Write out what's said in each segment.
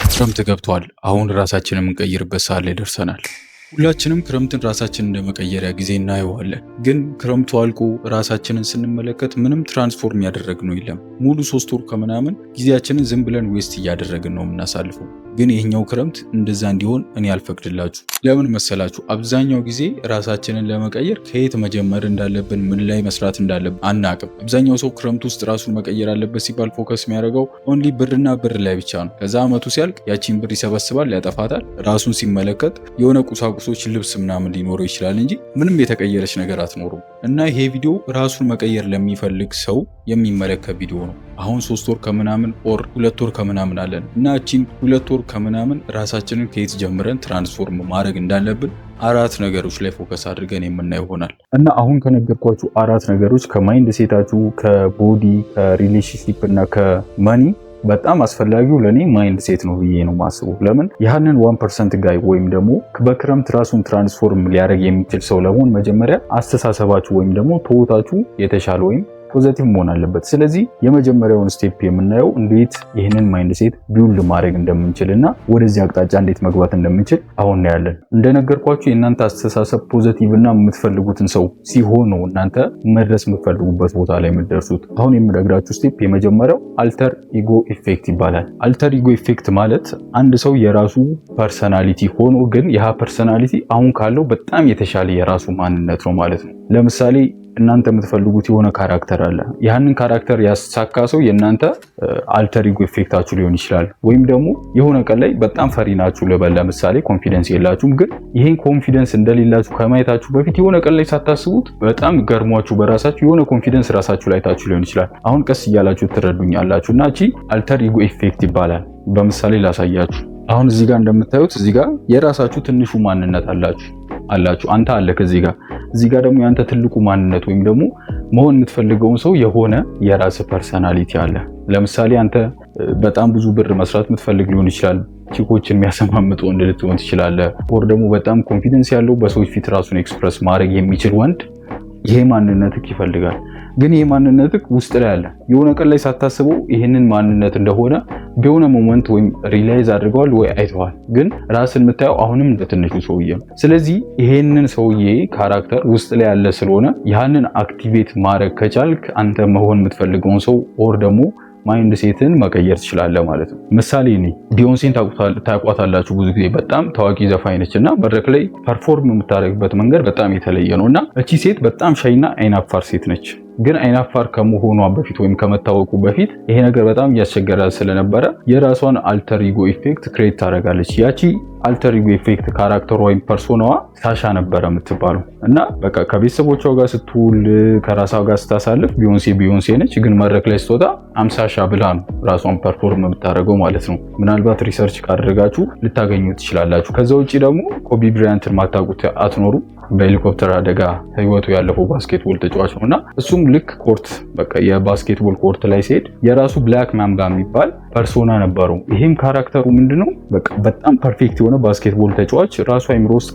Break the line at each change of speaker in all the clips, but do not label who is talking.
ክረምት ገብቷል። አሁን ራሳችንን የምንቀይርበት ሰዓት ላይ ደርሰናል። ሁላችንም ክረምትን ራሳችንን እንደመቀየሪያ ጊዜ እናየዋለን። ግን ክረምቱ አልቆ ራሳችንን ስንመለከት ምንም ትራንስፎርም ያደረግነው የለም። ሙሉ 3 ወር ከምናምን ጊዜያችንን ዝም ብለን ዌስት እያደረግን ነው የምናሳልፈው። ግን ይህኛው ክረምት እንደዛ እንዲሆን እኔ አልፈቅድላችሁ። ለምን መሰላችሁ? አብዛኛው ጊዜ ራሳችንን ለመቀየር ከየት መጀመር እንዳለብን፣ ምን ላይ መስራት እንዳለብን አናቅም። አብዛኛው ሰው ክረምት ውስጥ ራሱን መቀየር አለበት ሲባል ፎከስ የሚያደርገው ኦንሊ ብርና ብር ላይ ብቻ ነው። ከዛ አመቱ ሲያልቅ ያቺን ብር ይሰበስባል፣ ያጠፋታል። ራሱን ሲመለከት የሆነ ቁሳቁሶች፣ ልብስ ምናምን ሊኖረው ይችላል እንጂ ምንም የተቀየረች ነገር አትኖሩም። እና ይሄ ቪዲዮ ራሱን መቀየር ለሚፈልግ ሰው የሚመለከት ቪዲዮ ነው። አሁን 3 ወር ከምናምን ኦር 2 ወር ከምናምን አለን እና እቺን 2 ወር ከምናምን ራሳችንን ከየት ጀምረን ትራንስፎርም ማድረግ እንዳለብን 4 ነገሮች ላይ ፎከስ አድርገን የምናየው ይሆናል። እና አሁን ከነገርኳችሁ 4 ነገሮች ከማይንድ ሴታችሁ፣ ከቦዲ፣ ከሪሌሽንሺፕ እና ከመኒ በጣም አስፈላጊው ለኔ ማይንድ ሴት ነው ብዬ ነው ማስበው። ለምን ያንን 1% ጋይ ወይም ደግሞ በክረምት ራሱን ትራንስፎርም ሊያደርግ የሚችል ሰው ለመሆን መጀመሪያ አስተሳሰባችሁ ወይም ደግሞ ተወታችሁ የተሻለ ወይም ፖዚቲቭ መሆን አለበት። ስለዚህ የመጀመሪያውን ስቴፕ የምናየው እንዴት ይህንን ማይንድ ሴት ቢውልድ ማድረግ እንደምንችልና ወደዚህ አቅጣጫ እንዴት መግባት እንደምንችል አሁን እናያለን። እንደነገርኳችሁ የእናንተ አስተሳሰብ ፖዚቲቭ እና የምትፈልጉትን ሰው ሲሆን ነው እናንተ መድረስ የምትፈልጉበት ቦታ ላይ የምትደርሱት። አሁን የምነግራችሁ ስቴፕ የመጀመሪያው አልተር ኢጎ ኢፌክት ይባላል። አልተር ኢጎ ኢፌክት ማለት አንድ ሰው የራሱ ፐርሰናሊቲ ሆኖ ግን ያ ፐርሰናሊቲ አሁን ካለው በጣም የተሻለ የራሱ ማንነት ነው ማለት ነው። ለምሳሌ እናንተ የምትፈልጉት የሆነ ካራክተር አለ። ያንን ካራክተር ያሳካ ሰው የእናንተ አልተር ኢጎ ኢፌክታችሁ ሊሆን ይችላል። ወይም ደግሞ የሆነ ቀን ላይ በጣም ፈሪ ናችሁ ልበል፣ ለምሳሌ ኮንፊደንስ የላችሁም። ግን ይሄን ኮንፊደንስ እንደሌላችሁ ከማየታችሁ በፊት የሆነ ቀን ላይ ሳታስቡት በጣም ገርሟችሁ በራሳችሁ የሆነ ኮንፊደንስ ራሳችሁ ላይ ታችሁ ሊሆን ይችላል። አሁን ቀስ እያላችሁ ትረዱኛላችሁ እና እቺ አልተር ኢጎ ኢፌክት ይባላል። በምሳሌ ላሳያችሁ። አሁን እዚህ ጋር እንደምታዩት እዚህ ጋር የራሳችሁ ትንሹ ማንነት አላችሁ። አንተ አለክ እዚህ ጋር ደግሞ ያንተ ትልቁ ማንነት ወይም ደግሞ መሆን የምትፈልገውን ሰው የሆነ የራስ ፐርሰናሊቲ አለ። ለምሳሌ አንተ በጣም ብዙ ብር መስራት የምትፈልግ ሊሆን ይችላል። ቺኮችን የሚያሰማምጥ ወንድ ልትሆን ትችላለህ። ወር ደግሞ በጣም ኮንፊደንስ ያለው በሰዎች ፊት ራሱን ኤክስፕረስ ማድረግ የሚችል ወንድ ይሄ ማንነትክ ይፈልጋል። ግን ይሄ ማንነትክ ውስጥ ላይ አለ። የሆነ ቀን ላይ ሳታስበው ይሄንን ማንነት እንደሆነ በሆነ ሞመንት ወይም ሪላይዝ አድርገዋል ወይ አይተዋል። ግን ራስን የምታየው አሁንም እንደ ትንሹ ሰውዬ ነው። ስለዚህ ይሄንን ሰውዬ ካራክተር ውስጥ ላይ ያለ ስለሆነ ያንን አክቲቬት ማድረግ ከቻልክ አንተ መሆን የምትፈልገውን ሰው ኦር ደግሞ ማይንድ ሴትን መቀየር ትችላለህ ማለት ነው። ምሳሌ እኔ ቢዮንሴን ታውቋታላችሁ። ብዙ ጊዜ በጣም ታዋቂ ዘፋኝ ነች እና መድረክ ላይ ፐርፎርም የምታደርግበት መንገድ በጣም የተለየ ነው እና እቺ ሴት በጣም ሻይና አይናፋር ሴት ነች። ግን አይናፋር ከመሆኗ በፊት ወይም ከመታወቁ በፊት ይሄ ነገር በጣም እያስቸገራት ስለነበረ የራሷን አልተር ኢጎ ኢፌክት ክሬት ታደርጋለች። ያቺ አልተር ኢጎ ኢፌክት ካራክተሯ ወይም ፐርሶናዋ ሳሻ ነበረ የምትባለው እና በቃ ከቤተሰቦቿ ጋር ስትውል ከራሷ ጋር ስታሳልፍ ቢዮንሴ ነች። ግን መድረክ ላይ ስትወጣ አምሳሻ ብላ ነው ራሷን ፐርፎርም የምታደርገው ማለት ነው። ምናልባት ሪሰርች ካደረጋችሁ ልታገኙ ትችላላችሁ። ከዛ ውጭ ደግሞ ኮቢ ብራያንትን ማታውቁት አትኖሩ። በሄሊኮፕተር አደጋ ህይወቱ ያለፈው ባስኬትቦል ተጫዋች ነውና እሱም ልክ ኮርት በቃ የባስኬትቦል ኮርት ላይ ሲሄድ የራሱ ብላክ ማምባ የሚባል ፐርሶና ነበረው። ይሄም ካራክተሩ ምንድነው? በቃ በጣም ፐርፌክት የሆነ ባስኬትቦል ተጫዋች ራሱ አይምሮ ውስጥ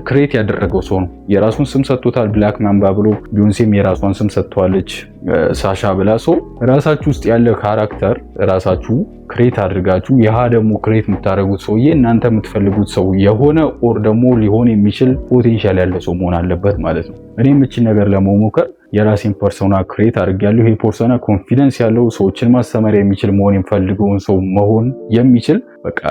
ክሬት ያደረገው ሰው ነው። የራሱን ስም ሰጥቶታል ብላክ ማምባ ብሎ። ቢዮንሴም የራሷን ስም ሰጥቷለች ሳሻ ብላ። ሰው ራሳችሁ ውስጥ ያለ ካራክተር ራሳችሁ ክሬት አድርጋችሁ ያ ደግሞ ክሬት የምታደርጉት ሰውዬ እናንተ የምትፈልጉት ሰው የሆነ ኦር ደግሞ ሊሆን የሚችል ፖቴንሻል ያለው ሰው መሆን አለበት ማለት ነው። እኔም እቺን ነገር ለመሞከር የራሴን ፐርሶና ክሬት አድርጌያለሁ። ይሄ ፐርሶና ኮንፊደንስ ያለው ሰዎችን ማስተማር የሚችል መሆን የሚፈልገውን ሰው መሆን የሚችል በቃ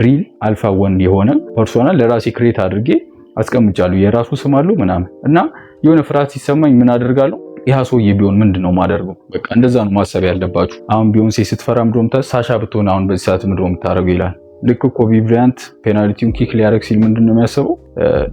ሪል አልፋ ወንድ የሆነ ፐርሶና ለራሴ ክሬት አድርጌ አስቀምጫለሁ። የራሱ ስም አለው ምናምን እና የሆነ ፍርሃት ሲሰማኝ ምን አደርጋለሁ? ያ ሰውዬ ቢሆን ምንድነው ማደርገው? በቃ እንደዛ ነው ማሰብ ያለባችሁ። አሁን ቢዮንሴ ስትፈራ ምንድነው ሳሻ ብትሆን አሁን በዚህ ሰዓት ምንድነው የምታደርገው ይላል። ልክ ኮቢ ብራያንት ፔናልቲውን ኪክ ሊያደርግ ሲል ምንድነው የሚያስበው?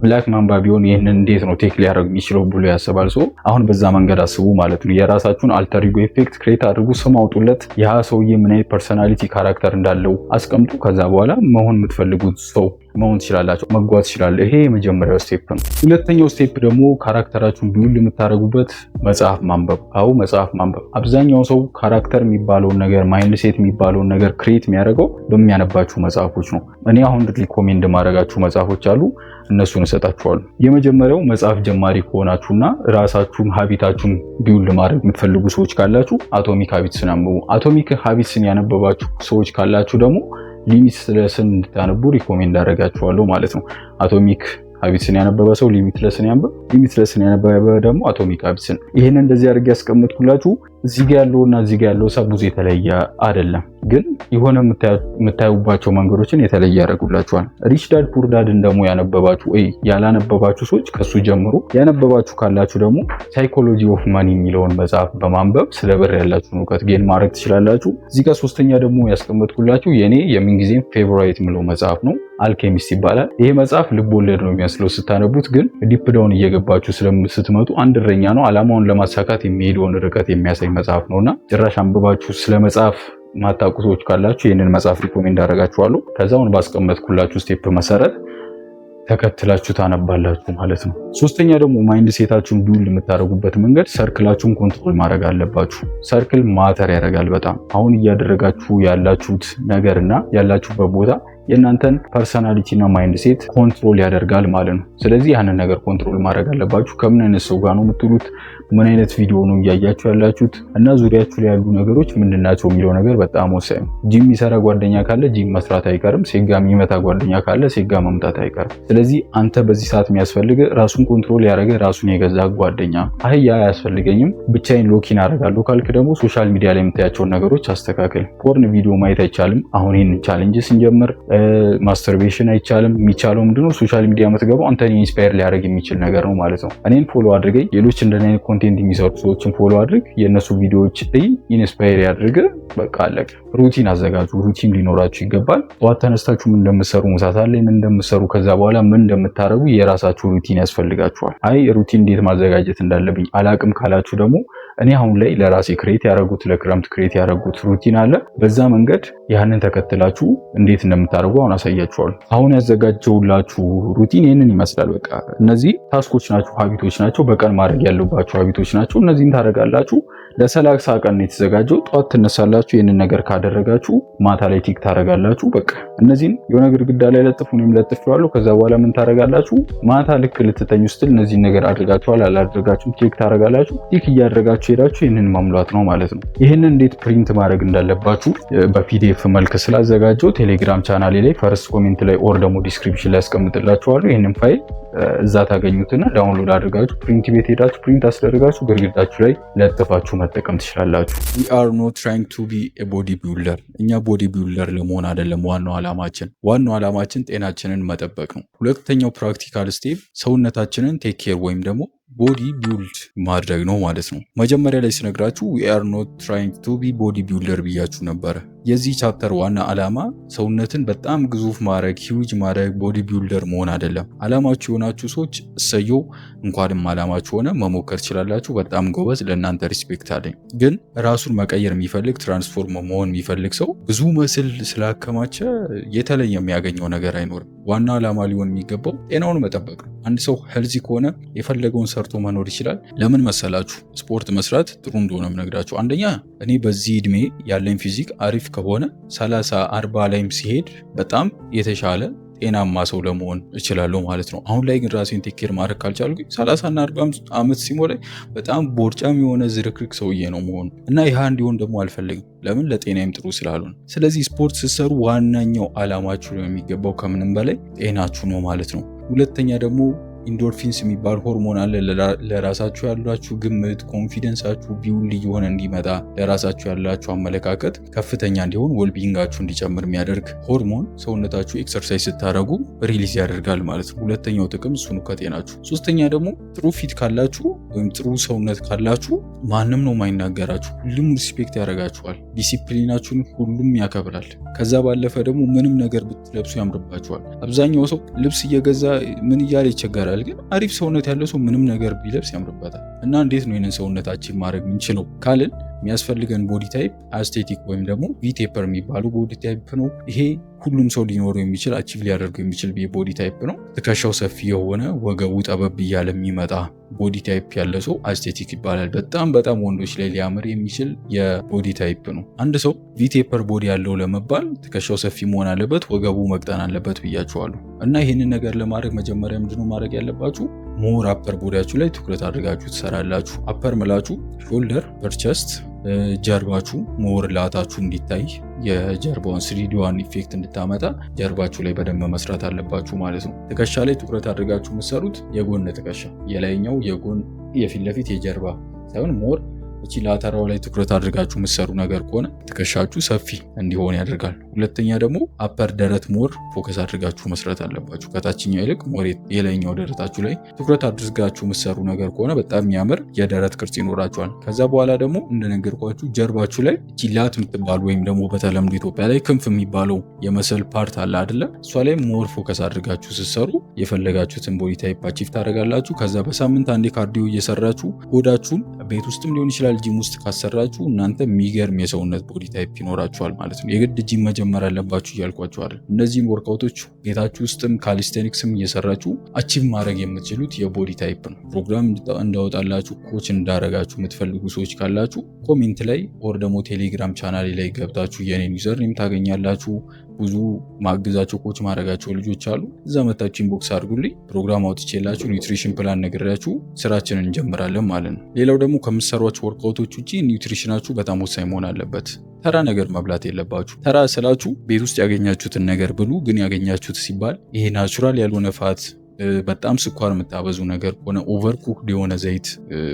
ብላክ ማምባ ቢሆን ይህንን እንዴት ነው ቴክ ሊያደርግ የሚችለው ብሎ ያስባል። ሰው አሁን በዛ መንገድ አስቡ ማለት ነው። የራሳችሁን አልተር ኢጎ ኢፌክት ክሬት አድርጉ፣ ስም አውጡለት። ያ ሰውዬ ምን አይነት ፐርሰናሊቲ ካራክተር እንዳለው አስቀምጡ። ከዛ በኋላ መሆን የምትፈልጉት ሰው መሆን ትችላላችሁ፣ መጓዝ ትችላለህ። ይሄ የመጀመሪያው ስቴፕ ነው። ሁለተኛው ስቴፕ ደግሞ ካራክተራችሁን ቢውል የምታደርጉበት መጽሐፍ ማንበብ። አዎ መጽሐፍ ማንበብ። አብዛኛው ሰው ካራክተር የሚባለውን ነገር ማይንድ ሴት የሚባለውን ነገር ክሬት የሚያደርገው በሚያነባችሁ መጽሐፎች ነው። እኔ አሁን ሪኮሜንድ ማድረጋችሁ መጽሐፎች አሉ፣ እነሱን እሰጣችኋለሁ። የመጀመሪያው መጽሐፍ ጀማሪ ከሆናችሁና ራሳችሁን ሀቢታችሁን ቢውል ማድረግ የምትፈልጉ ሰዎች ካላችሁ አቶሚክ ሀቢትስን አንብቡ። አቶሚክ ሀቢትስን ያነበባችሁ ሰዎች ካላችሁ ደግሞ ሊሚትለስን እንድታነቡ ሪኮሜንድ አደርጋችኋለሁ ማለት ነው። አቶሚክ ሀቢትስን ያነበበ ሰው ሊሚትለስን ያንብብ፣ ሊሚትለስን ያነበበ ደግሞ አቶሚክ ሀቢትስን። ይሄን እንደዚህ አድርጌ ያስቀምጥኩላችሁ። እዚህ ጋር ያለውና እዚህ ጋር ያለው ሀሳብ ብዙ የተለየ አይደለም፣ ግን የሆነ የምታዩባቸው መንገዶችን የተለየ ያደርጉላችኋል። ሪች ዳድ ፑር ዳድን ደግሞ ያነበባችሁ ወይ ያላነበባችሁ ሰዎች ከሱ ጀምሮ፣ ያነበባችሁ ካላችሁ ደግሞ ሳይኮሎጂ ኦፍ ማኒ የሚለውን መጽሐፍ በማንበብ ስለ ብር ያላችሁን እውቀት ጌን ማድረግ ትችላላችሁ። እዚህ ጋር ሶስተኛ ደግሞ ያስቀመጥኩላችሁ የኔ የምንጊዜም ፌቨራይት ምለው መጽሐፍ ነው። አልኬሚስት ይባላል። ይሄ መጽሐፍ ልብ ወለድ ነው የሚመስለው ስታነቡት፣ ግን ዲፕ ዳውን እየገባችሁ ስትመጡ አንድ እረኛ ነው ዓላማውን ለማሳካት የሚሄደውን ርቀት የሚያሳይ መጽሐፍ ነውና ጭራሽ አንብባችሁ ስለ መጽሐፍ ማታውቁ ሰዎች ካላችሁ ይህንን መጽሐፍ ሪኮሜንድ አደርጋችኋለሁ። ከዛውን ባስቀመጥኩላችሁ ስቴፕ መሰረት ተከትላችሁ ታነባላችሁ ማለት ነው። ሶስተኛ ደግሞ ማይንድ ሴታችሁን ቢውል የምታደርጉበት መንገድ ሰርክላችሁን ኮንትሮል ማድረግ አለባችሁ። ሰርክል ማተር ያደርጋል በጣም። አሁን እያደረጋችሁ ያላችሁት ነገርና ያላችሁበት ቦታ የእናንተን ፐርሰናሊቲ እና ማይንድ ሴት ኮንትሮል ያደርጋል ማለት ነው። ስለዚህ ያንን ነገር ኮንትሮል ማድረግ አለባችሁ። ከምን አይነት ሰው ጋር ነው የምትሉት፣ ምን አይነት ቪዲዮ ነው እያያችሁ ያላችሁት እና ዙሪያችሁ ላይ ያሉ ነገሮች ምንድናቸው የሚለው ነገር በጣም ወሳኝ ነው። ጂም የሚሰራ ጓደኛ ካለ ጂም መስራት አይቀርም። ሴጋ የሚመታ ጓደኛ ካለ ሴጋ መምታት አይቀርም። ስለዚህ አንተ በዚህ ሰዓት የሚያስፈልግ ራሱን ኮንትሮል ያደረገ ራሱን የገዛ ጓደኛ። ያ አያስፈልገኝም ብቻዬን ሎኪን አደርጋለሁ ካልክ ደግሞ ሶሻል ሚዲያ ላይ የምታያቸውን ነገሮች አስተካክል። ፖርን ቪዲዮ ማየት አይቻልም። አሁን ይህን ቻሌንጅ ስንጀምር ማስተርቤሽን አይቻልም። የሚቻለው ምንድነው ሶሻል ሚዲያ የምትገባው አንተን ኢንስፓየር ሊያደርግ የሚችል ነገር ነው ማለት ነው። እኔን ፎሎ አድርገኝ፣ ሌሎች እንደኔ አይነት ኮንቴንት የሚሰሩ ሰዎችን ፎሎ አድርግ፣ የእነሱ ቪዲዮዎች ኢንስፓየር ያድርግ። በቃ አለቀ። ሩቲን አዘጋጁ። ሩቲን ሊኖራችሁ ይገባል። ጠዋት ተነስታችሁ ምን እንደምትሰሩ፣ ምሳ ሰዓት ላይ ምን እንደምትሰሩ፣ ከዛ በኋላ ምን እንደምታደርጉ የራሳችሁ ሩቲን ያስፈልጋችኋል። ሩቲን እንዴት ማዘጋጀት እንዳለብኝ አላቅም ካላችሁ ደግሞ እኔ አሁን ላይ ለራሴ ክሬት ያደረጉት ለክረምት ክሬት ያደረጉት ሩቲን አለ። በዛ መንገድ ያንን ተከትላችሁ እንዴት እንደምታደርጉ አሁን አሳያችኋለሁ። አሁን ያዘጋጀውላችሁ ሩቲን ይህንን ይመስላል። በቃ እነዚህ ታስኮች ናቸው፣ ሀቢቶች ናቸው፣ በቀን ማድረግ ያለባቸው ሀቢቶች ናቸው። እነዚህን ታደርጋላችሁ። ለ30 ቀን ነው የተዘጋጀው። ጠዋት ትነሳላችሁ። ይህንን ነገር ካደረጋችሁ ማታ ላይ ቲክ ታደርጋላችሁ። በቃ እነዚህን የሆነ ግድግዳ ላይ ለጥፉ፣ እኔም ለጥፌዋለሁ። ከዛ በኋላ ምን ታደርጋላችሁ? ማታ ልክ ልትተኙ ስትል እነዚህን ነገር አድርጋችኋል አላደረጋችሁም ቲክ ታደርጋላችሁ። ቲክ እያደረጋችሁ ሄዳችሁ ይህንን ማሙላት ነው ማለት ነው። ይህንን እንዴት ፕሪንት ማድረግ እንዳለባችሁ በፒዲኤፍ መልክ ስላዘጋጀው ቴሌግራም ቻናሌ ላይ ፈርስት ኮሜንት ላይ ኦር ደግሞ ዲስክሪፕሽን ላይ ያስቀምጥላችኋለሁ። ይህንን ፋይል እዛ ታገኙትና ዳውንሎድ አድርጋችሁ ፕሪንት ቤት ሄዳችሁ ፕሪንት አስደርጋችሁ ግድግዳችሁ ላይ ለጥፋችሁ መጠቀም ትችላላችሁ። we are not trying to be a body builder። እኛ ቦዲ ቢልደር ለመሆን አይደለም ዋናው ዓላማችን ጤናችንን መጠበቅ ነው። ሁለተኛው ፕራክቲካል ስቴፕ ሰውነታችንን ቴክ ኬር ወይም ደግሞ ቦዲ ቢልድ ማድረግ ነው ማለት ነው። መጀመሪያ ላይ ስነግራችሁ we are not trying to be body builder ብያችሁ ነበረ። የዚህ ቻፕተር ዋና ዓላማ ሰውነትን በጣም ግዙፍ ማድረግ፣ ሂውጅ ማድረግ፣ ቦዲ ቢልደር መሆን አይደለም። ዓላማችሁ የሆናችሁ ሰዎች እሰየው፣ እንኳንም ዓላማችሁ ሆነ መሞከር ትችላላችሁ። በጣም ጎበዝ፣ ለእናንተ ሪስፔክት አለኝ። ግን ራሱን መቀየር የሚፈልግ ትራንስፎርም መሆን የሚፈልግ ሰው ብዙ መስል ስላከማቸ የተለየ የሚያገኘው ነገር አይኖርም። ዋና ዓላማ ሊሆን የሚገባው ጤናውን መጠበቅ ነው። አንድ ሰው ሄልዚ ከሆነ የፈለገውን ሰርቶ መኖር ይችላል። ለምን መሰላችሁ? ስፖርት መስራት ጥሩ እንደሆነ ምነግራችሁ። አንደኛ እኔ በዚህ እድሜ ያለኝ ፊዚክ አሪፍ ከሆነ 30-40 ላይም ሲሄድ በጣም የተሻለ ጤናማ ሰው ለመሆን እችላለሁ ማለት ነው። አሁን ላይ ግን ራሴን ቴክ ኬር ማድረግ ካልቻልኩኝ 30 እና 40 ዓመት ሲሞላኝ በጣም ቦርጫም የሆነ ዝርክርክ ሰውዬ ነው መሆኑ እና ይህ እንዲሆን ደግሞ አልፈልግም። ለምን? ለጤናዬም ጥሩ ስላልሆነ። ስለዚህ ስፖርት ስትሰሩ ዋናኛው ዓላማችሁ ነው የሚገባው ከምንም በላይ ጤናችሁ ነው ማለት ነው። ሁለተኛ ደግሞ ኢንዶርፊንስ የሚባል ሆርሞን አለ። ለራሳችሁ ያላችሁ ግምት፣ ኮንፊደንሳችሁ ቢውል እየሆነ እንዲመጣ፣ ለራሳችሁ ያላችሁ አመለካከት ከፍተኛ እንዲሆን፣ ዌልቢንጋችሁ እንዲጨምር የሚያደርግ ሆርሞን ሰውነታችሁ ኤክሰርሳይዝ ስታደርጉ ሪሊዝ ያደርጋል ማለት ነው። ሁለተኛው ጥቅም እሱ ነው ከጤናችሁ። ሶስተኛ ደግሞ ጥሩ ፊት ካላችሁ ወይም ጥሩ ሰውነት ካላችሁ ማንም ነው ማይናገራችሁ፣ ሁሉም ሪስፔክት ያደርጋችኋል፣ ዲሲፕሊናችሁን ሁሉም ያከብራል። ከዛ ባለፈ ደግሞ ምንም ነገር ብትለብሱ ያምርባችኋል። አብዛኛው ሰው ልብስ እየገዛ ምን እያለ ይቸገራል። ግን አሪፍ ሰውነት ያለው ሰው ምንም ነገር ቢለብስ ያምርበታል። እና እንዴት ነው ይህንን ሰውነታችን ማድረግ የምንችለው ካልን የሚያስፈልገን ቦዲ ታይፕ አስቴቲክ ወይም ደግሞ ቪቴፐር የሚባሉ ቦዲ ታይፕ ነው። ይሄ ሁሉም ሰው ሊኖረው የሚችል አቺቭ ሊያደርገው የሚችል ቦዲ ታይፕ ነው። ትከሻው ሰፊ የሆነ ወገቡ ጠበብ እያለ የሚመጣ ቦዲ ታይፕ ያለ ሰው አስቴቲክ ይባላል። በጣም ወንዶች ላይ ሊያምር የሚችል የቦዲ ታይፕ ነው። አንድ ሰው ቪቴፐር ቦዲ ያለው ለመባል ትከሻው ሰፊ መሆን አለበት፣ ወገቡ መቅጠን አለበት ብያችኋለሁ። እና ይህንን ነገር ለማድረግ መጀመሪያ ምንድነው ማድረግ ያለባችሁ? ሞር አፐር ቦዲያችሁ ላይ ትኩረት አድርጋችሁ ትሰራላችሁ። አፐር ምላችሁ ሾልደር፣ ፐርቸስት ጀርባችሁ ሞር ላታችሁ እንዲታይ የጀርባውን ስሪዲዋን ኢፌክት እንድታመጣ ጀርባችሁ ላይ በደንብ መስራት አለባችሁ ማለት ነው። ትከሻ ላይ ትኩረት አድርጋችሁ የምትሰሩት የጎን ትከሻ የላይኛው የጎን የፊት ለፊት የጀርባ ሳይሆን ሞር እቺ ላተራው ላይ ትኩረት አድርጋችሁ የምትሰሩ ነገር ከሆነ ትከሻችሁ ሰፊ እንዲሆን ያደርጋል። ሁለተኛ ደግሞ አፐር ደረት ሞር ፎከስ አድርጋችሁ መስራት አለባችሁ። ከታችኛው ይልቅ ሞር የላይኛው ደረታችሁ ላይ ትኩረት አድርጋችሁ የምትሰሩ ነገር ከሆነ በጣም የሚያምር የደረት ቅርጽ ይኖራችኋል። ከዛ በኋላ ደግሞ እንደነገርኳችሁ ጀርባችሁ ላይ እቺ ላት የምትባሉ ወይም ደግሞ በተለምዶ ኢትዮጵያ ላይ ክንፍ የሚባለው የመሰል ፓርት አለ አይደለ? እሷ ላይ ሞር ፎከስ አድርጋችሁ ስትሰሩ የፈለጋችሁትን ቦዲ ታይፕ አቺቭ ታደርጋላችሁ። ከዛ በሳምንት አንዴ ካርዲዮ እየሰራችሁ ሆዳችሁን ቤት ውስጥም ሊሆን ይችላል ጂም ውስጥ ካሰራችሁ እናንተ የሚገርም የሰውነት ቦዲ ታይፕ ይኖራችኋል ማለት ነው። የግድ ጂም መጀመር አለባችሁ እያልኳችሁ አይደል። እነዚህን ወርክአውቶች ቤታችሁ ውስጥም ካሊስቴኒክስም እየሰራችሁ አቺቭ ማድረግ የምትችሉት የቦዲ ታይፕ ነው። ፕሮግራም እንዳወጣላችሁ ኮች እንዳረጋችሁ የምትፈልጉ ሰዎች ካላችሁ ኮሜንት ላይ ኦር ደግሞ ቴሌግራም ቻናሌ ላይ ገብታችሁ የኔን ዩዘር ኔም ታገኛላችሁ። ብዙ ማግዛቸው ኮች ማድረጋቸው ልጆች አሉ። እዛ መታችሁ ኢንቦክስ አድርጉልኝ። ፕሮግራም አውጥቼላችሁ ኒውትሪሽን ፕላን ነግሬያችሁ ስራችንን እንጀምራለን ማለት ነው። ሌላው ደግሞ ከምትሰሯቸው ወርክአውቶች ውጪ ኒውትሪሽናችሁ በጣም ወሳኝ መሆን አለበት። ተራ ነገር መብላት የለባችሁ። ተራ ስላችሁ ቤት ውስጥ ያገኛችሁትን ነገር ብሉ። ግን ያገኛችሁት ሲባል ይሄ ናቹራል ያልሆነ ፋት በጣም ስኳር የምታበዙ ነገር ከሆነ ኦቨር ኩክድ የሆነ ዘይት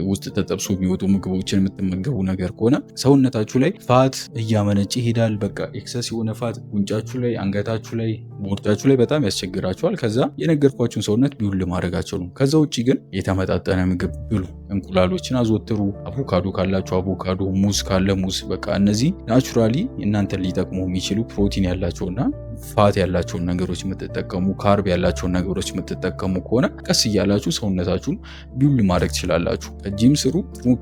ውስጥ ተጠብሶ የሚወጡ ምግቦችን የምትመገቡ ነገር ከሆነ ሰውነታችሁ ላይ ፋት እያመነጭ ይሄዳል። በቃ ኤክሰስ የሆነ ፋት ጉንጫችሁ ላይ፣ አንገታችሁ ላይ፣ ቦርጫችሁ ላይ በጣም ያስቸግራችኋል። ከዛ የነገርኳችሁን ሰውነት ቢውል ማድረጋቸው ነው። ከዛ ውጭ ግን የተመጣጠነ ምግብ ብሉ። እንቁላሎችን አዘወትሩ። አቮካዶ ካላችሁ አቮካዶ፣ ሙዝ ካለ ሙዝ። በቃ እነዚህ ናቹራሊ እናንተን ሊጠቅሙ የሚችሉ ፕሮቲን ያላቸውና ፋት ያላቸውን ነገሮች የምትጠቀሙ ካርብ ያላቸውን ነገሮች የምትጠቀሙ ከሆነ ቀስ እያላችሁ ሰውነታችሁን ቢውል ማድረግ ትችላላችሁ። ከጂም ስሩ፣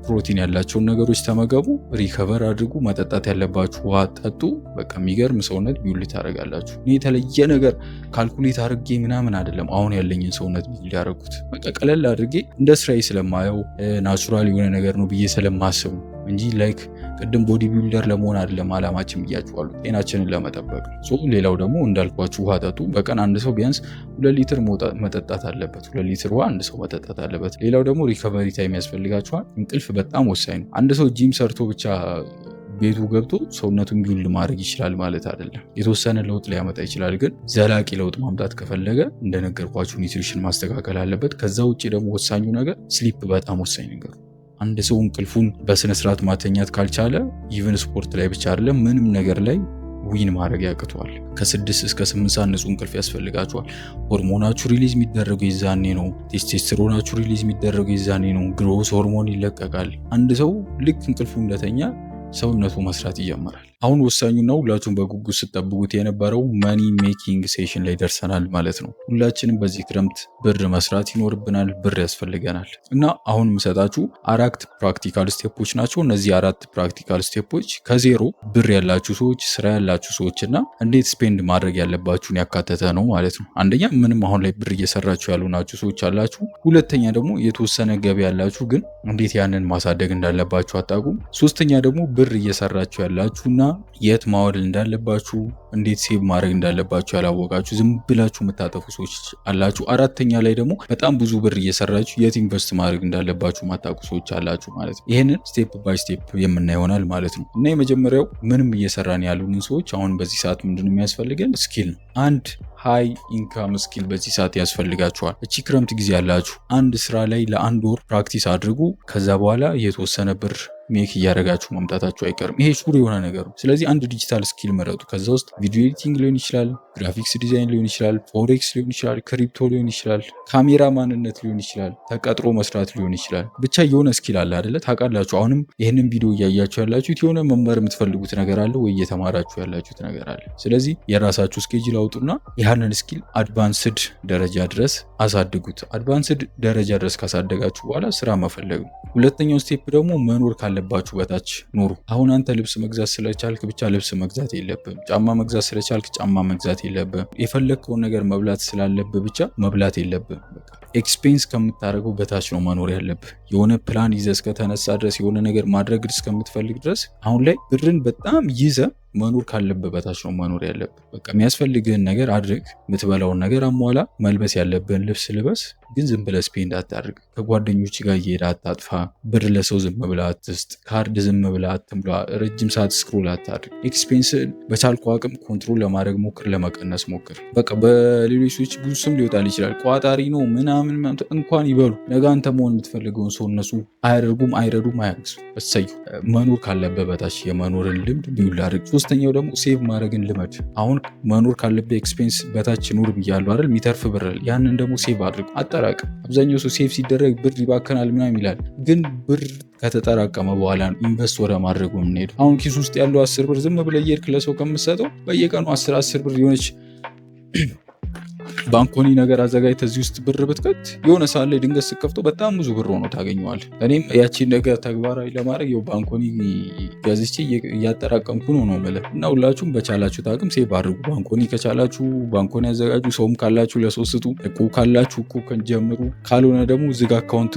ፕሮቲን ያላቸውን ነገሮች ተመገቡ፣ ሪከቨር አድርጉ። መጠጣት ያለባችሁ ውሃ ጠጡ። በቃ የሚገርም ሰውነት ቢውል ታደርጋላችሁ። እኔ የተለየ ነገር ካልኩሌት አድርጌ ምናምን አይደለም አሁን ያለኝን ሰውነት ቢውል ያደረጉት። በቃ ቀለል አድርጌ እንደ ስራዬ ስለማየው ናቹራል የሆነ ነገር ነው ብዬ ስለማስብ እንጂ ላይክ ቅድም ቦዲ ቢልደር ለመሆን አይደለም አላማችን ብያችኋለሁ፣ ጤናችንን ለመጠበቅ ነው። ሌላው ደግሞ እንዳልኳችሁ ውሃ ጠጡ። በቀን አንድ ሰው ቢያንስ 2 ሊትር መጠጣት አለበት። 2 ሊትር ውሃ አንድ ሰው መጠጣት አለበት። ሌላው ደግሞ ሪከቨሪ ታይም ያስፈልጋችኋል። እንቅልፍ በጣም ወሳኝ ነው። አንድ ሰው ጂም ሰርቶ ብቻ ቤቱ ገብቶ ሰውነቱን ቢውል ማድረግ ይችላል ማለት አይደለም። የተወሰነ ለውጥ ሊያመጣ ይችላል። ግን ዘላቂ ለውጥ ማምጣት ከፈለገ እንደነገርኳችሁ ኒውትሪሽን ማስተካከል አለበት። ከዛ ውጭ ደግሞ ወሳኙ ነገር ስሊፕ በጣም ወሳኝ ነገር። አንድ ሰው እንቅልፉን በስነ ስርዓት ማተኛት ካልቻለ ኢቭን ስፖርት ላይ ብቻ አይደለም ምንም ነገር ላይ ዊን ማድረግ ያቅተዋል። ከ6 እስከ 8 ሰዓት ንጹህ እንቅልፍ ያስፈልጋቸዋል። ሆርሞናችሁ ሪሊዝ የሚደረገው የዛኔ ነው። ቴስቴስትሮናችሁ ሪሊዝ የሚደረገው የዛኔ ነው። ግሮስ ሆርሞን ይለቀቃል። አንድ ሰው ልክ እንቅልፉ እንደተኛ ሰውነቱ መስራት ይጀምራል። አሁን ወሳኙና ሁላችሁም በጉጉት ስጠብቁት የነበረው መኒ ሜኪንግ ሴሽን ላይ ደርሰናል ማለት ነው። ሁላችንም በዚህ ክረምት ብር መስራት ይኖርብናል፣ ብር ያስፈልገናል እና አሁን የምሰጣችሁ 4 ፕራክቲካል ስቴፖች ናቸው። እነዚህ 4 ፕራክቲካል ስቴፖች ከዜሮ ብር ያላችሁ ሰዎች፣ ስራ ያላችሁ ሰዎች እና እንዴት ስፔንድ ማድረግ ያለባችሁን ያካተተ ነው ማለት ነው። አንደኛ ምንም አሁን ላይ ብር እየሰራችሁ ያሉ ናችሁ ሰዎች አላችሁ። ሁለተኛ ደግሞ የተወሰነ ገቢ ያላችሁ ግን እንዴት ያንን ማሳደግ እንዳለባችሁ አታውቁም። ሶስተኛ ደግሞ ብር እየሰራችሁ ያላችሁና የት ማዋል እንዳለባችሁ እንዴት ሴቭ ማድረግ እንዳለባችሁ ያላወቃችሁ ዝም ብላችሁ የምታጠፉ ሰዎች አላችሁ። አራተኛ ላይ ደግሞ በጣም ብዙ ብር እየሰራችሁ የት ኢንቨስት ማድረግ እንዳለባችሁ ማታውቁ ሰዎች አላችሁ ማለት ነው። ይሄንን ስቴፕ ባይ ስቴፕ የምናየው ይሆናል ማለት ነው። እና የመጀመሪያው ምንም እየሰራን ያሉንን ሰዎች አሁን በዚህ ሰዓት ምንድነው የሚያስፈልገን? ስኪል ነው። አንድ ሃይ ኢንካም ስኪል በዚህ ሰዓት ያስፈልጋችኋል። እቺ ክረምት ጊዜ ያላችሁ አንድ ስራ ላይ ለአንድ ወር ፕራክቲስ አድርጉ። ከዛ በኋላ የተወሰነ ብር ሜክ እያደረጋችሁ መምጣታችሁ አይቀርም። ይሄ ሹር የሆነ ነገር ነው። ስለዚህ አንድ ዲጂታል ስኪል መረጡ። ከዛ ውስጥ ቪዲዮ ኤዲቲንግ ሊሆን ይችላል፣ ግራፊክስ ዲዛይን ሊሆን ይችላል፣ ፎሬክስ ሊሆን ይችላል፣ ክሪፕቶ ሊሆን ይችላል፣ ካሜራ ማንነት ሊሆን ይችላል፣ ተቀጥሮ መስራት ሊሆን ይችላል። ብቻ የሆነ ስኪል አለ አይደለ? ታውቃላችሁ። አሁንም ይህንን ቪዲዮ እያያችሁ ያላችሁት የሆነ መማር የምትፈልጉት ነገር አለ ወይ እየተማራችሁ ያላችሁት ነገር አለ። ስለዚህ የራሳችሁ ስኬጅል አውጡና ያንን ስኪል አድቫንስድ ደረጃ ድረስ አሳድጉት። አድቫንስድ ደረጃ ድረስ ካሳደጋችሁ በኋላ ስራ መፈለግ ነው። ሁለተኛው ስቴፕ ደግሞ መኖር ካለባችሁ በታች ኑሩ። አሁን አንተ ልብስ መግዛት ስለቻልክ ብቻ ልብስ መግዛት የለብም። ጫማ መግዛት ስለቻልክ ጫማ መግዛት የለብም። የፈለግከውን ነገር መብላት ስላለብህ ብቻ መብላት የለብም። በቃ ኤክስፔንስ ከምታደርገው በታች ነው መኖር ያለብህ። የሆነ ፕላን ይዘህ እስከተነሳ ድረስ የሆነ ነገር ማድረግ እስከምትፈልግ ድረስ አሁን ላይ ብርን በጣም ይዘህ መኖር ካለብህ በታች ነው መኖር ያለብህ። በቃ የሚያስፈልግህን ነገር አድርግ፣ የምትበላውን ነገር አሟላ፣ መልበስ ያለብህን ልብስ ልበስ። ግን ዝም ብለህ ስፔንድ አታድርግ። ከጓደኞች ጋር እየሄድህ አታጥፋ። ብር ለሰው ዝም ብለህ አትስጥ። ካርድ ዝም ብለህ አትምላ። ረጅም ሰዓት ስክሮል አታድርግ። ኤክስፔንስን በቻልከው አቅም ኮንትሮል ለማድረግ ሞክር፣ ለመቀነስ ሞክር። በቃ በሌሎች ሰዎች ብዙ ስም ሊወጣል ይችላል። ቋጣሪ ነው ምናምን እንኳን ይበሉ፣ ነገ አንተ መሆን የምትፈልገውን ሰው እነሱ አያደርጉም፣ አይረዱም፣ አያግዙ። እሰዩ። መኖር ካለበት በታች የመኖርን ልምድ ቢውል አድርግ። ሶስተኛው ደግሞ ሴቭ ማድረግን ልመድ። አሁን መኖር ካለበት ኤክስፔንስ በታች ኑር ብያለሁ አይደል? የሚተርፍ ብር ያንን ደግሞ ሴቭ አድርግ፣ አጠራቅም። አብዛኛው ሰው ሴቭ ሲደረግ ብር ይባከናል ምናምን ይላል። ግን ብር ከተጠራቀመ በኋላ ኢንቨስት ወደ ማድረጉ የምንሄዱ። አሁን ኪስ ውስጥ ያለው 10 ብር ዝም ብለህ እየሄድክ ለሰው ከምትሰጠው በየቀኑ 10 ብር የሆነች ባንኮኒ ነገር አዘጋጅተህ እዚህ ውስጥ ብር ብትከት የሆነ ሰዓት ላይ ድንገት ስከፍተው በጣም ብዙ ብር ሆኖ ታገኘዋል። እኔም ያቺን ነገር ተግባራዊ ለማድረግ ባንኮኒ ገዝቼ እያጠራቀምኩ ነው የምልህ። እና ሁላችሁም በቻላችሁት አቅም ሴቭ አድርጉ። ባንኮኒ ከቻላችሁ ባንኮኒ ያዘጋጁ። ሰውም ካላችሁ ለሰው ስጡ። እቁብ ካላችሁ እቁብ ጀምሩ። ካልሆነ ደግሞ ዝግ አካውንት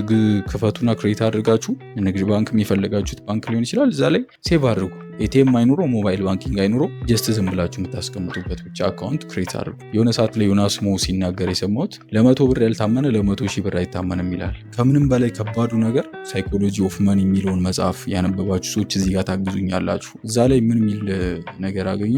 ክፈቱና ክሬት አድርጋችሁ ንግድ ባንክ የፈለጋችሁት ባንክ ሊሆን ይችላል፣ እዛ ላይ ሴቭ አድርጉ። ኤቲኤም አይኑሮ፣ ሞባይል ባንኪንግ አይኑሮ፣ ጀስት ዝም ብላችሁ የምታስቀምጡበት ብቻ አካውንት ክሬት አድርጉ። የሆነ ሰዓት ላይ ዮናስ ሞ ሲናገር የሰማሁት 100 ብር ያልታመነ 100,000 ብር አይታመንም ይላል። ከምንም በላይ ከባዱ ነገር ሳይኮሎጂ ኦፍ መኒ የሚለውን መጽሐፍ ያነበባችሁ ሰዎች እዚህ ጋር ታግዙኛላችሁ። እዛ ላይ ምን የሚል ነገር አገኙ?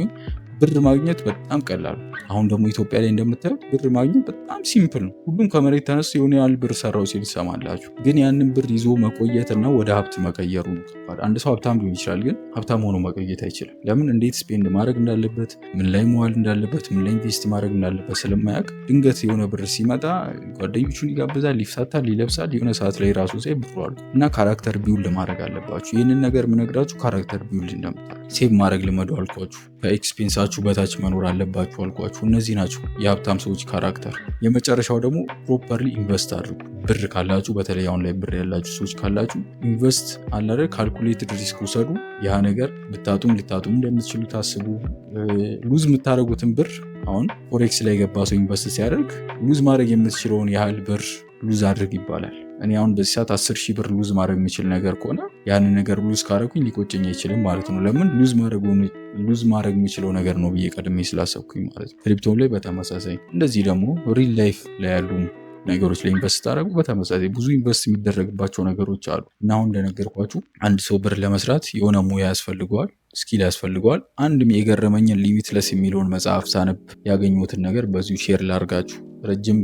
ብር ማግኘት በጣም ቀላል። አሁን ደግሞ ኢትዮጵያ ላይ እንደምታዩት ብር ማግኘት በጣም ሲምፕል ነው። ሁሉም ከመሬት ተነስቶ የሆነ ያህል ብር ሰራው ሲል ትሰማላችሁ። ግን ያንን ብር ይዞ መቆየትና ወደ ሀብት መቀየሩ ነው ከባድ። አንድ ሰው ሀብታም ሊሆን ይችላል፣ ግን ሀብታም ሆኖ መቆየት አይችልም። ለምን? እንዴት ስፔንድ ማድረግ እንዳለበት፣ ምን ላይ መዋል እንዳለበት፣ ምን ላይ ኢንቨስት ማድረግ እንዳለበት ስለማያውቅ ድንገት የሆነ ብር ሲመጣ ጓደኞቹን ይጋብዛል፣ ይፍታታል፣ ይለብሳል። የሆነ ሰዓት ላይ ራሱ ሳይ ብሯል። እና ካራክተር ቢውል ማድረግ አለባችሁ። ይህንን ነገር የምነግራችሁ ካራክተር ቢውል እንደምታደርጉ። ሴቭ ማድረግ ልመዱ አልኳችሁ። ከኤክስፔንሳችሁ በታች መኖር አለባችሁ አልኳችሁ። እነዚህ ናቸው የሀብታም ሰዎች ካራክተር። የመጨረሻው ደግሞ ፕሮፐርሊ ኢንቨስት አድርጉ። ብር ካላችሁ፣ በተለይ አሁን ላይ ብር ያላችሁ ሰዎች ካላችሁ ኢንቨስት አላረ ካልኩሌትድ ሪስክ ውሰዱ። ያ ነገር ብታጡም ልታጡም እንደምትችሉ ታስቡ። ሉዝ የምታደርጉትን ብር አሁን ፎሬክስ ላይ የገባ ሰው ኢንቨስት ሲያደርግ ሉዝ ማድረግ የምትችለውን ያህል ብር ሉዝ አድርግ ይባላል። እኔ አሁን በዚህ ሰዓት 10,000 ብር ሉዝ ማድረግ የሚችል ነገር ከሆነ ያንን ነገር ሉዝ ካደረኩኝ ሊቆጨኝ አይችልም ማለት ነው። ለምን? ሉዝ ማድረግ የሚችለው ነገር ነው ብዬ ቀድሜ ስላሰብኩኝ ማለት ነው። ክሪፕቶም ላይ በተመሳሳይ እንደዚህ ደግሞ ሪል ላይፍ ላይ ያሉ ነገሮች ላይ ኢንቨስት ታደረጉ በተመሳሳይ ብዙ ኢንቨስት የሚደረግባቸው ነገሮች አሉ። እና አሁን እንደነገርኳችሁ አንድ ሰው ብር ለመስራት የሆነ ሙያ ያስፈልገዋል፣ ስኪል ያስፈልገዋል። አንድም የገረመኝን ሊሚትለስ የሚለውን መጽሐፍ ሳነብ ያገኙትን ነገር በዚሁ ሼር ላርጋችሁ። ረጅም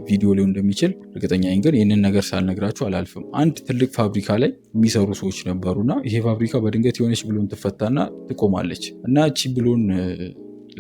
ቪዲዮ ሊሆን እንደሚችል እርግጠኛ ነኝ፣ ግን ይህንን ነገር ሳልነግራችሁ አላልፍም። አንድ ትልቅ ፋብሪካ ላይ የሚሰሩ ሰዎች ነበሩና ይሄ ፋብሪካ በድንገት የሆነች ብሎን ትፈታና ትቆማለች። እና እቺ ብሎን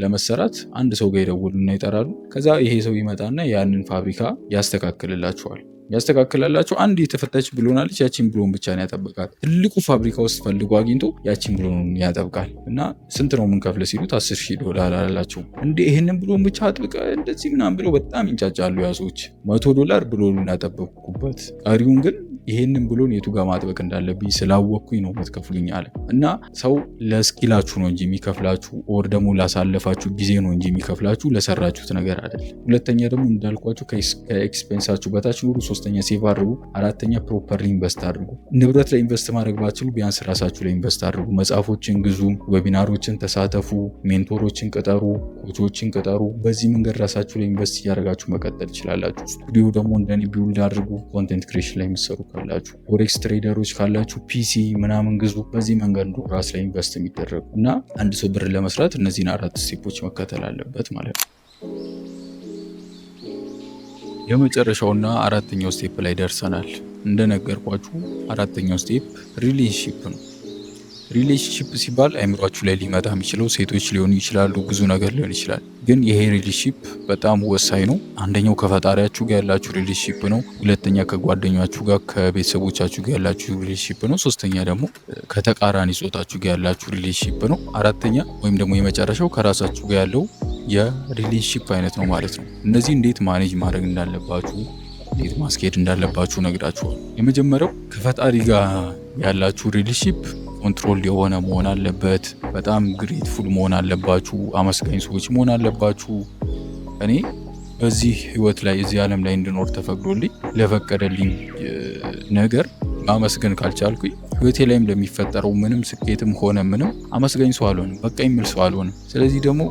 ለመሰራት አንድ ሰው ጋር ይደውሉና ይጠራሉ። ከዛ ይሄ ሰው ይመጣና ያንን ፋብሪካ ያስተካክልላቸዋል። ያስተካክላላቸው አንድ የተፈታች ብሎን አለች። ያቺን ብሎን ብቻ ነው ያጠብቃል። ትልቁ ፋብሪካ ውስጥ ፈልጎ አግኝቶ ያቺን ብሎን ያጠብቃል። እና ስንት ነው የምንከፍለ ሲሉት $10,000 አላቸው። እንዴ ይህንን ብሎን ብቻ አጥብቀ እንደዚህ ምናምን ብለው በጣም ይንጫጫሉ ያዞች። $100 ብሎኑን ያጠበቁበት፣ ቀሪውን ግን ይሄንን ብሎን የቱ ጋር ማጥበቅ እንዳለብኝ ስላወቅኩኝ ነው የምትከፍሉኝ አለ። እና ሰው ለስኪላችሁ ነው እንጂ የሚከፍላችሁ ኦር ደግሞ ላሳለፋችሁ ጊዜ ነው እንጂ የሚከፍላችሁ ለሰራችሁት ነገር አይደል። ሁለተኛ ደግሞ እንዳልኳችሁ ከኤክስፔንሳችሁ በታች ኑሩ። ሶስተኛ ሴቭ አድርጉ። አራተኛ ፕሮፐርሊ ኢንቨስት አድርጉ። ንብረት ላይ ኢንቨስት ማድረግ ባትችሉ ቢያንስ ራሳችሁ ላይ ኢንቨስት አድርጉ። መጽሐፎችን ግዙ፣ ዌቢናሮችን ተሳተፉ፣ ሜንቶሮችን ቅጠሩ፣ ኮቾችን ቅጠሩ። በዚህ መንገድ ራሳችሁ ላይ ኢንቨስት እያደረጋችሁ መቀጠል ትችላላችሁ። ስቱዲዮ ደግሞ እንደኔ ቢውልድ አድርጉ። ኮንቴንት ክሬሽን ላይ የሚሰሩ ካላችሁ፣ ፎሬክስ ትሬደሮች ካላችሁ ፒሲ ምናምን ግዙ። በዚህ መንገድ ነው ራስ ላይ ኢንቨስት የሚደረጉ እና አንድ ሰው ብር ለመስራት እነዚህን 4 ስቴፖች መከተል አለበት ማለት ነው። የመጨረሻውና 4ኛው ስቴፕ ላይ ደርሰናል። እንደነገርኳችሁ 4ኛው ስቴፕ ሪሌሽንሺፕ ነው። ሪሌሽንሺፕ ሲባል አይምሯችሁ ላይ ሊመጣ የሚችለው ሴቶች ሊሆኑ ይችላሉ፣ ብዙ ነገር ሊሆን ይችላል። ግን ይሄ ሪሌሽንሺፕ በጣም ወሳኝ ነው። አንደኛው ከፈጣሪያችሁ ጋር ያላችሁ ሪሌሽንሺፕ ነው። ሁለተኛ ከጓደኛችሁ ጋር ከቤተሰቦቻችሁ ጋር ያላችሁ ሪሌሽንሺፕ ነው። ሶስተኛ ደግሞ ከተቃራኒ ጾታችሁ ጋር ያላችሁ ሪሌሽንሺፕ ነው። አራተኛ ወይም ደግሞ የመጨረሻው ከራሳችሁ ጋር ያለው የሪሌሽንሺፕ አይነት ነው ማለት ነው። እነዚህ እንዴት ማኔጅ ማድረግ እንዳለባችሁ፣ እንዴት ማስኬድ እንዳለባችሁ ነግራችኋል። የመጀመሪያው ከፈጣሪ ጋር ያላችሁ ሪሌሽንሺፕ ኮንትሮል የሆነ መሆን አለበት። በጣም ግሬትፉል መሆን አለባችሁ። አመስጋኝ ሰዎች መሆን አለባችሁ። እኔ በዚህ ህይወት ላይ እዚህ ዓለም ላይ እንድኖር ተፈቅዶልኝ ለፈቀደልኝ ነገር ማመስገን ካልቻልኩኝ ህይወቴ ላይም ለሚፈጠረው ምንም ስኬትም ሆነ ምንም አመስጋኝ ሰው አልሆንም፣ በቃ የሚል ሰው አልሆንም። ስለዚህ ደግሞ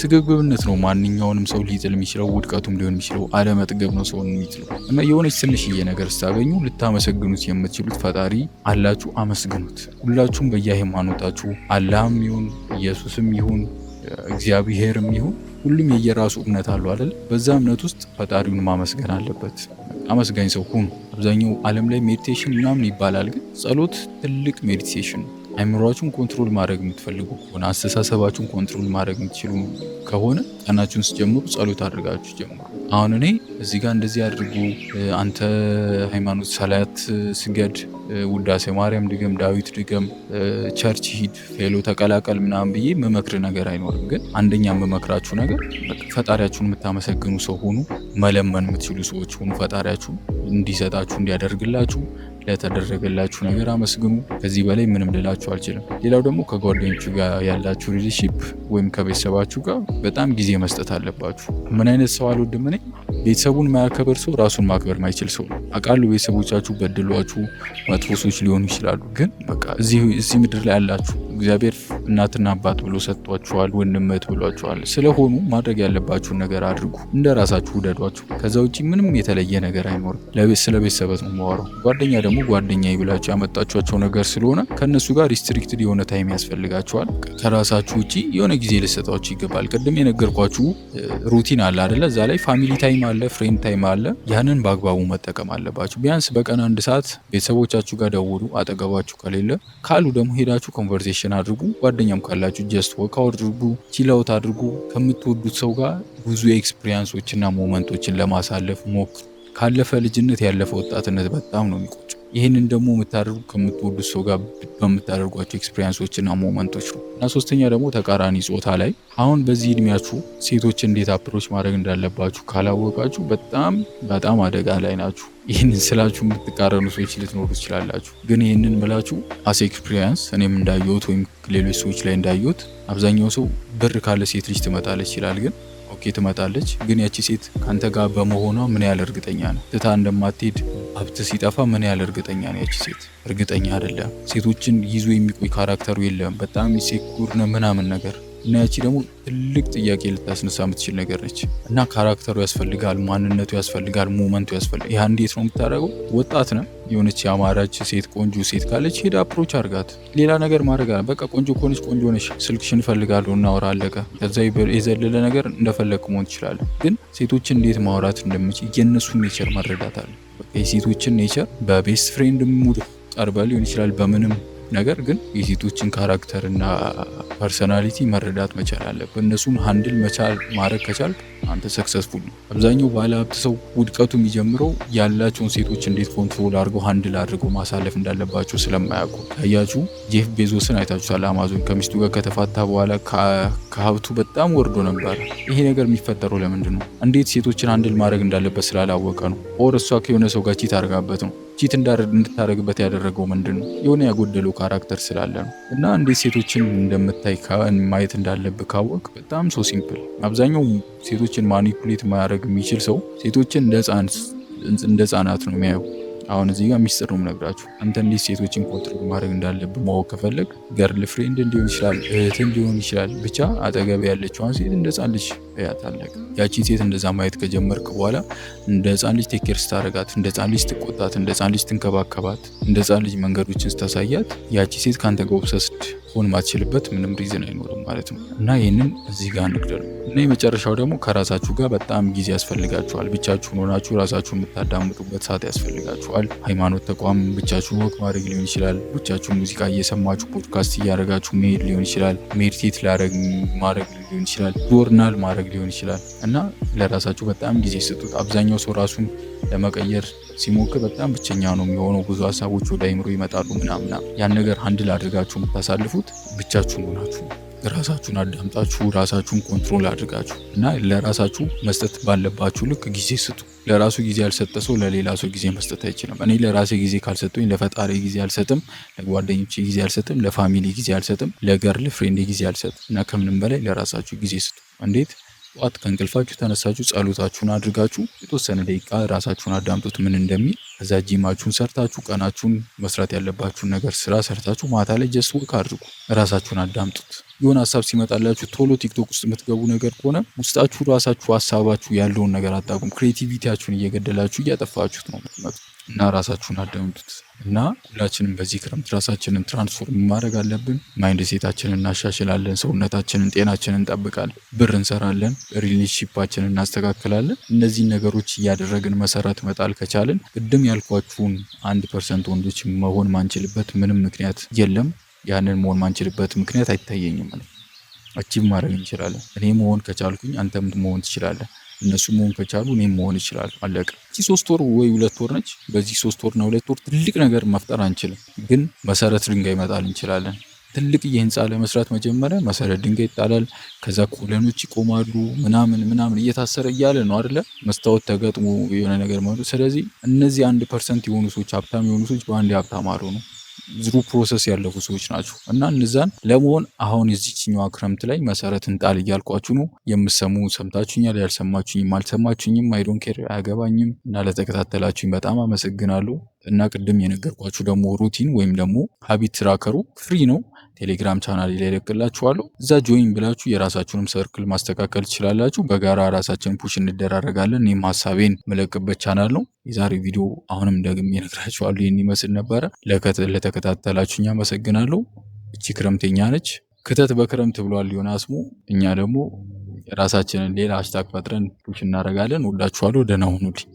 ስግብግብነት ነው ማንኛውንም ሰው ሊጥል የሚችለው፣ ውድቀቱም ሊሆን የሚችለው አለመጥገብ ነው ሰውን የሚጥለው። እና የሆነች ትንሽዬ ነገር ስታገኙ ልታመሰግኑት የምትችሉት ፈጣሪ አላችሁ፣ አመስግኑት። ሁላችሁም በየሃይማኖታችሁ አላህም ይሁን ኢየሱስም ይሁን እግዚአብሔርም ይሁን ሁሉም የየራሱ እምነት አለው አይደል? በዛ እምነት ውስጥ ፈጣሪውን ማመስገን አለበት። አመስጋኝ ሰው ሁኑ። አብዛኛው ዓለም ላይ ሜዲቴሽን ምናምን ይባላል፣ ግን ጸሎት ትልቅ ሜዲቴሽን ነው። አይምሯችሁን ኮንትሮል ማድረግ የምትፈልጉ ከሆነ አስተሳሰባችሁን ኮንትሮል ማድረግ የምትችሉ ከሆነ ቀናችሁን ስጀምሩ ጸሎት አድርጋችሁ ጀምሩ። አሁን እኔ እዚህ ጋር እንደዚህ አድርጉ፣ አንተ ሃይማኖት ሰላት ስገድ፣ ውዳሴ ማርያም ድገም፣ ዳዊት ድገም፣ ቸርች ሂድ፣ ፌሎ ተቀላቀል ምናምን ብዬ መመክር ነገር አይኖርም። ግን አንደኛ የምመክራችሁ ነገር ፈጣሪያችሁን የምታመሰግኑ ሰው ሁኑ። መለመን የምትችሉ ሰዎች ሁኑ። ፈጣሪያችሁን እንዲሰጣችሁ እንዲያደርግላችሁ ለተደረገላችሁ ነገር አመስግኑ። ከዚህ በላይ ምንም ልላችሁ አልችልም። ሌላው ደግሞ ከጓደኞቹ ጋር ያላችሁ ሪሌሽንሺፕ ወይም ከቤተሰባችሁ ጋር በጣም ጊዜ መስጠት አለባችሁ። ምን አይነት ሰው አልወድም እኔ? ቤተሰቡን ማያከብር ሰው ራሱን ማክበር ማይችል ሰው ነው። አውቃለሁ ቤተሰቦቻችሁ በድሏችሁ መጥፎ ሰዎች ሊሆኑ ይችላሉ። ግን በቃ እዚህ ምድር ላይ ያላችሁ እግዚአብሔር እናትና አባት ብሎ ሰጥቷችኋል፣ ወንድምት ብሏችኋል። ስለሆኑ ማድረግ ያለባችሁን ነገር አድርጉ። እንደ ራሳችሁ ውደዷችሁ። ከዛ ውጭ ምንም የተለየ ነገር አይኖርም። ስለ ቤተሰበት ነው የማወራው። ጓደኛ ደግሞ ጓደኛ ይብላችሁ ያመጣችኋቸው ነገር ስለሆነ ከእነሱ ጋር ሪስትሪክትድ የሆነ ታይም ያስፈልጋችኋል። ከራሳችሁ ውጭ የሆነ ጊዜ ልሰጣችሁ ይገባል። ቅድም የነገርኳችሁ ሩቲን አለ አይደለ? እዛ ላይ ፋሚሊ ታይም አለ፣ ፍሬንድ ታይም አለ። ያንን በአግባቡ መጠቀም አለባችሁ። ቢያንስ በቀን 1 ሰዓት ቤተሰቦቻችሁ ጋር ደውሉ። አጠገባችሁ ከሌለ ካሉ ደግሞ ሄዳችሁ ኮንቨርሴሽን አድርጉ። ጓደኛም ካላችሁ ጀስት ወክ አድርጉ፣ ቺላውት አድርጉ። ከምትወዱት ሰው ጋር ብዙ ኤክስፒሪየንሶችና ሞመንቶችን ለማሳለፍ ሞክሩ። ካለፈ ልጅነት ያለፈ ወጣትነት በጣም ነው የሚቆጨው። ይህንን ደግሞ የምታደርጉ ከምትወዱት ሰው ጋር በምታደርጓቸው ኤክስፒሪየንሶችና ሞመንቶች ነው። እና ሶስተኛ ደግሞ ተቃራኒ ጾታ ላይ አሁን በዚህ እድሜያችሁ ሴቶች እንዴት አፕሮች ማድረግ እንዳለባችሁ ካላወቃችሁ በጣም አደጋ ላይ ናችሁ። ይህንን ስላችሁ የምትቃረኑ ሰዎች ልትኖሩ ትችላላችሁ። ግን ይህንን ምላችሁ አስ ኤክስፒሪየንስ እኔም እንዳየሁት ወይም ሌሎች ሰዎች ላይ እንዳየሁት አብዛኛው ሰው ብር ካለ ሴት ልጅ ትመጣለች ይችላል። ግን ኦኬ ትመጣለች፣ ግን ያቺ ሴት ካንተ ጋር በመሆኗ ምን ያህል እርግጠኛ ነው? ትታ እንደማትሄድ ሀብት ሲጠፋ ምን ያህል እርግጠኛ ነው? ያቺ ሴት እርግጠኛ አይደለም። ሴቶችን ይዞ የሚቆይ ካራክተሩ የለም። በጣም ሴኩር ነው ምናምን ነገር እና ያቺ ደግሞ ትልቅ ጥያቄ ልታስነሳ የምትችል ነገር ነች። እና ካራክተሩ ያስፈልጋል፣ ማንነቱ ያስፈልጋል፣ ሞመንቱ ያስፈልጋል። ያ እንዴት ነው የምታደርገው? ወጣት ነው የሆነች ያማራች ሴት ቆንጆ ሴት ካለች ሄዳ አፕሮች አርጋት። ሌላ ነገር ማድረግ አለ። በቃ ቆንጆ ከሆነች ቆንጆ ነሽ፣ ስልክሽን እፈልጋለሁ፣ እናወራ፣ አለቀ። ከዛ የዘለለ ነገር እንደፈለግ መሆን ትችላለን። ግን ሴቶችን እንዴት ማውራት እንደምችል የእነሱን ኔቸር መረዳት አለ። በቃ የሴቶችን ኔቸር በቤስት ፍሬንድ ሙድ ቀርበ ሊሆን ይችላል በምንም ነገር ግን የሴቶችን ካራክተር እና ፐርሰናሊቲ መረዳት መቻል አለብን። እነሱን ሃንድል መቻል ማድረግ ከቻል አንተ ሰክሰስፉል ነው። አብዛኛው ባለሀብት ሰው ውድቀቱ የሚጀምረው ያላቸውን ሴቶች እንዴት ኮንትሮል አድርገው ሃንድል አድርገው ማሳለፍ እንዳለባቸው ስለማያውቁ። ካያችሁ ጄፍ ቤዞስን አይታችኋል። አማዞን ከሚስቱ ጋር ከተፋታ በኋላ ከሀብቱ በጣም ወርዶ ነበር። ይሄ ነገር የሚፈጠረው ለምንድን ነው? እንዴት ሴቶችን ሃንድል ማድረግ እንዳለበት ስላላወቀ ነው። ኦር እሷ ከሆነ ሰው ጋር ቺት አድርጋበት ነው። ቺት እንድታደርግበት ያደረገው ምንድን ነው? የሆነ ያጎደለው ካራክተር ስላለ ነው። እና እንዴት ሴቶችን እንደምታይ ማየት እንዳለብህ ካወቅ በጣም ሶ ሲምፕል። አብዛኛው ሴቶችን ማኒፑሌት ማድረግ የሚችል ሰው ሴቶችን እንደ ህፃናት ነው የሚያየው። አሁን እዚህ ጋር ሚስጥር ነው የምነግራችሁ። አንተ እንዴት ሴቶችን ኮንትሮል ማድረግ እንዳለብህ ማወቅ ከፈለግ ገርል ፍሬንድ እንዲሆን ይችላል፣ እህት እንዲሆን ይችላል። ብቻ አጠገብ ያለችዋን ሴት እንደ ህፃን ልጅ ያታለቅ። ያቺን ሴት እንደዛ ማየት ከጀመርክ በኋላ እንደ ህፃን ልጅ ቴኬር ስታረጋት፣ እንደ ህፃን ልጅ ስትቆጣት፣ እንደ ህፃን ልጅ ስትንከባከባት፣ እንደ ህፃን ልጅ መንገዶችን ስታሳያት ያቺ ሴት ከአንተ ጋር ኦብሰስድ ሆን ማትችልበት ምንም ሪዝን አይኖርም ማለት ነው። እና ይህንን እዚህ ጋር እንግደሉ። እና የመጨረሻው ደግሞ ከራሳችሁ ጋር በጣም ጊዜ ያስፈልጋችኋል። ብቻችሁን ሆናችሁ ራሳችሁን የምታዳምጡበት ሰዓት ያስፈልጋችኋል። ሃይማኖት ተቋም ብቻችሁን ወክ ማድረግ ሊሆን ይችላል። ብቻችሁን ሙዚቃ እየሰማችሁ ፖድካስት እያደረጋችሁ መሄድ ሊሆን ይችላል። ሜዲቴት ማድረግ ሊሆን ይችላል። ጆርናል ማድረግ ሊሆን ይችላል። እና ለራሳችሁ በጣም ጊዜ ስጡት። አብዛኛው ሰው ራሱን ለመቀየር ሲሞክር በጣም ብቸኛ ነው የሚሆነው። ብዙ ሀሳቦች ወደ አይምሮ ይመጣሉ ምናምና። ያን ነገር ሃንድል አድርጋችሁ የምታሳልፉት ብቻችሁን ሆናችሁ ራሳችሁን አዳምጣችሁ ራሳችሁን ኮንትሮል አድርጋችሁ እና ለራሳችሁ መስጠት ባለባችሁ ልክ ጊዜ ስጡ። ለራሱ ጊዜ ያልሰጠ ሰው ለሌላ ሰው ጊዜ መስጠት አይችልም። እኔ ለራሴ ጊዜ ካልሰጡኝ ለፈጣሪ ጊዜ አልሰጥም፣ ለጓደኞቼ ጊዜ አልሰጥም፣ ለፋሚሊ ጊዜ አልሰጥም፣ ለገርል ፍሬንድ ጊዜ አልሰጥም። እና ከምንም በላይ ለራሳችሁ ጊዜ ስጡ። እንዴት? ጠዋት ከእንቅልፋችሁ ተነሳችሁ ጸሎታችሁን አድርጋችሁ የተወሰነ ደቂቃ ራሳችሁን አዳምጡት ምን እንደሚል። ከዛ ጂማችሁን ሰርታችሁ ቀናችሁን መስራት ያለባችሁን ነገር ስራ ሰርታችሁ ማታ ላይ ጀስት ወክ አድርጉ። ራሳችሁን አዳምጡት። የሆነ ሀሳብ ሲመጣላችሁ ቶሎ ቲክቶክ ውስጥ የምትገቡ ነገር ከሆነ ውስጣችሁ ራሳችሁ ሀሳባችሁ ያለውን ነገር አታውቁም። ክሬቲቪቲያችሁን እየገደላችሁ እያጠፋችሁት ነው የምትመጡት። እና ራሳችሁን አዳምጡት። እና ሁላችንም በዚህ ክረምት ራሳችንን ትራንስፎርም ማድረግ አለብን። ማይንድ ሴታችንን እናሻሽላለን፣ ሰውነታችንን፣ ጤናችንን እንጠብቃለን፣ ብር እንሰራለን፣ ሪሌሽንሺፓችንን እናስተካክላለን። እነዚህን ነገሮች እያደረግን መሰረት መጣል ከቻልን ቅድም ያልኳችሁን 1% ወንዶች መሆን ማንችልበት ምንም ምክንያት የለም። ያንን መሆን ማንችልበት ምክንያት አይታየኝም። አቺቭ ማድረግ እንችላለን። እኔ መሆን ከቻልኩኝ አንተም መሆን ትችላለህ። እነሱ መሆን ከቻሉ እኔም መሆን ይችላል። አለቀ። እቺ 3 ወር ወይ 2 ወር ነች። በዚህ 3 ወርና 2 ወር ትልቅ ነገር መፍጠር አንችልም፣ ግን መሰረት ድንጋይ መጣል እንችላለን። ትልቅዬ ህንፃ ለመስራት መጀመሪያ መሰረት ድንጋይ ይጣላል። ከዛ ኮለኖች ይቆማሉ፣ ምናምን እየታሰረ እያለ ነው አይደለ? መስታወት ተገጥሞ የሆነ ነገር ማለት። ስለዚህ እነዚህ 1% የሆኑ ሰዎች ሀብታም የሆኑ ሰዎች በአንድ ሀብታም አልሆኑም። ዝሩ ፕሮሰስ ያለፉ ሰዎች ናቸው። እና እነዛን ለመሆን አሁን የዚችኛዋ ክረምት ላይ መሰረት እንጣል እያልኳችሁ ነው። የምሰሙ ሰምታችሁኛል፣ ያልሰማችሁኝም አልሰማችሁኝም፣ አይዶን ኬር አያገባኝም። እና ለተከታተላችሁኝ በጣም አመሰግናለሁ። እና ቅድም የነገርኳችሁ ደግሞ ሩቲን ወይም ደግሞ ሀቢት ትራከሩ ፍሪ ነው። ቴሌግራም ቻናል ላይ ለቅላችኋለሁ። እዛ ጆይን ብላችሁ የራሳችሁንም ሰርክል ማስተካከል ትችላላችሁ። በጋራ ራሳችንን ፑሽ እንደራረጋለን። እኔም ሀሳቤን መለቅበት ቻናል ነው። የዛሬ ቪዲዮ አሁንም ደግሜ እነግራችኋለሁ ይህን ይመስል ነበረ። ለተከታተላችሁኝ አመሰግናለሁ። እቺ ክረምተኛ ነች። ክተት በክረምት ብሏል ዮናስ ሙ። እኛ ደግሞ ራሳችንን ሌላ ሃሽታግ ፈጥረን ፑሽ እናደርጋለን። ወዳችኋለሁ። ደህና ሁኑልኝ።